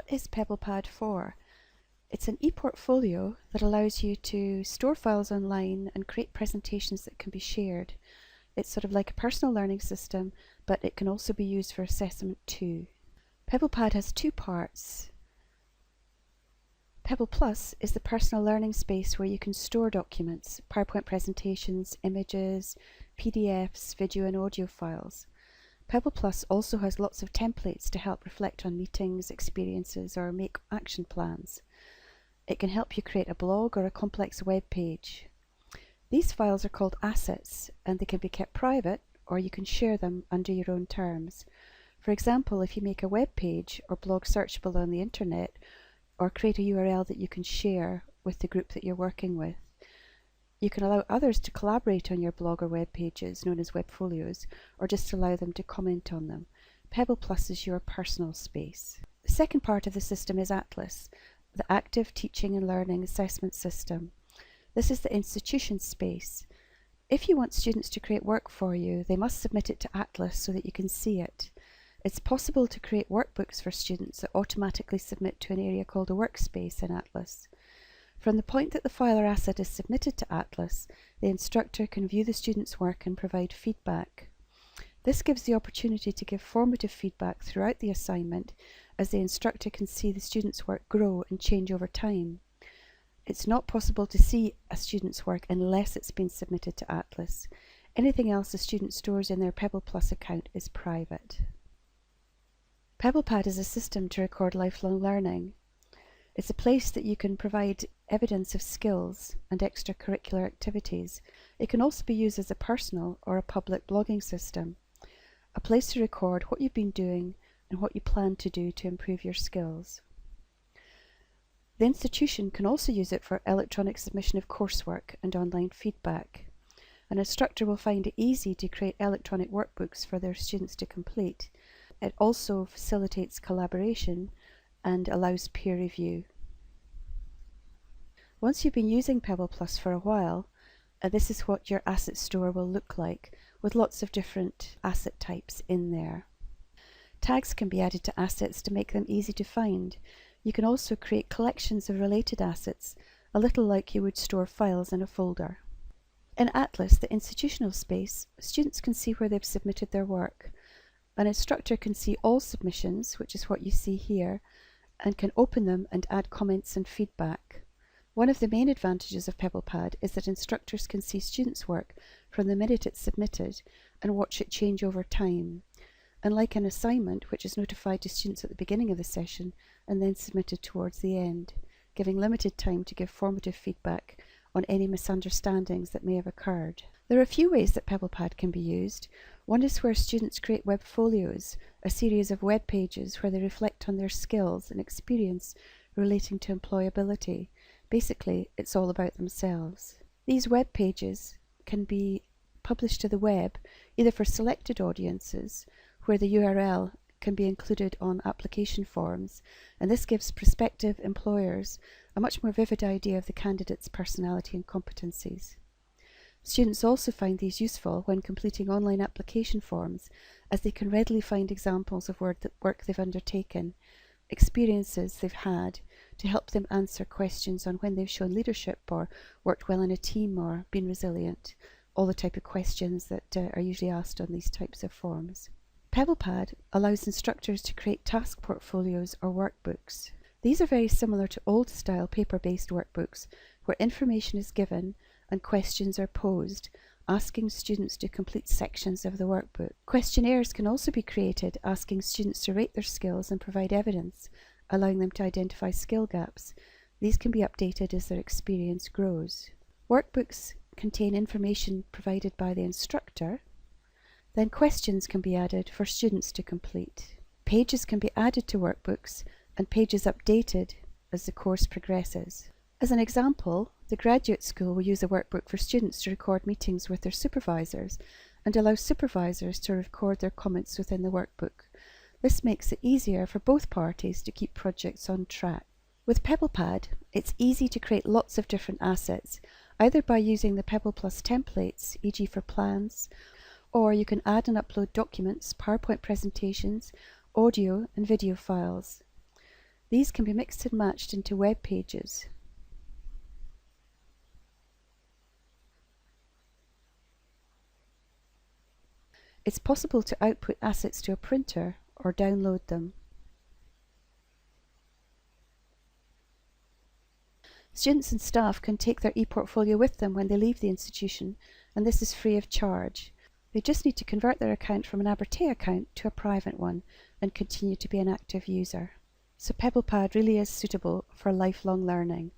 What is Pebblepad for? It's an e-portfolio that allows you to store files online and create presentations that can be shared. It's sort of like a personal learning system, but it can also be used for assessment too. Pebblepad has two parts. Pebble Plus is the personal learning space where you can store documents, PowerPoint presentations, images, PDFs, video and audio files. Pebble Plus also has lots of templates to help reflect on meetings, experiences, or make action plans. It can help you create a blog or a complex web page. These files are called assets, and they can be kept private, or you can share them under your own terms. For example, if you make a web page or blog searchable on the internet, or create a URL that you can share with the group that you're working with. You can allow others to collaborate on your blog or web pages, known as webfolios, or just allow them to comment on them. Pebble Plus is your personal space. The second part of the system is Atlas, the Active Teaching and Learning Assessment System. This is the institution space. If you want students to create work for you, they must submit it to Atlas so that you can see it. It's possible to create workbooks for students that automatically submit to an area called a workspace in Atlas. From the point that the file or asset is submitted to Atlas, the instructor can view the student's work and provide feedback. This gives the opportunity to give formative feedback throughout the assignment, as the instructor can see the student's work grow and change over time. It's not possible to see a student's work unless it's been submitted to Atlas. Anything else a student stores in their Pebble Plus account is private. Pebblepad is a system to record lifelong learning. It's a place that you can provide evidence of skills and extracurricular activities. It can also be used as a personal or a public blogging system, a place to record what you've been doing and what you plan to do to improve your skills. The institution can also use it for electronic submission of coursework and online feedback. An instructor will find it easy to create electronic workbooks for their students to complete. It also facilitates collaboration and allows peer review. Once you've been using Pebble Plus for a while, this is what your asset store will look like, with lots of different asset types in there. Tags can be added to assets to make them easy to find. You can also create collections of related assets, a little like you would store files in a folder. In Atlas, the institutional space, students can see where they've submitted their work. An instructor can see all submissions, which is what you see here, and can open them and add comments and feedback. One of the main advantages of Pebblepad is that instructors can see students' work from the minute it's submitted and watch it change over time, unlike an assignment which is notified to students at the beginning of the session and then submitted towards the end, giving limited time to give formative feedback on any misunderstandings that may have occurred. There are a few ways that Pebblepad can be used. One is where students create webfolios, a series of web pages where they reflect on their skills and experience relating to employability. Basically, it's all about themselves. These web pages can be published to the web, either for selected audiences, where the URL can be included on application forms, and this gives prospective employers a much more vivid idea of the candidate's personality and competencies. Students also find these useful when completing online application forms, as they can readily find examples of work they've undertaken, experiences they've had, to help them answer questions on when they've shown leadership or worked well in a team or been resilient, all the type of questions that are usually asked on these types of forms. Pebblepad allows instructors to create task portfolios or workbooks. These are very similar to old-style paper-based workbooks, where information is given and questions are posed, asking students to complete sections of the workbook. Questionnaires can also be created, asking students to rate their skills and provide evidence, allowing them to identify skill gaps. These can be updated as their experience grows. Workbooks contain information provided by the instructor. Then questions can be added for students to complete. Pages can be added to workbooks and pages updated as the course progresses. As an example, the graduate school will use a workbook for students to record meetings with their supervisors and allow supervisors to record their comments within the workbook. This makes it easier for both parties to keep projects on track. With Pebblepad, it's easy to create lots of different assets, either by using the Pebble Plus templates, e.g. for plans, or you can add and upload documents, PowerPoint presentations, audio and video files. These can be mixed and matched into web pages. It's possible to output assets to a printer or download them. Students and staff can take their ePortfolio with them when they leave the institution, and this is free of charge. They just need to convert their account from an Abertay account to a private one and continue to be an active user. So Pebblepad really is suitable for lifelong learning.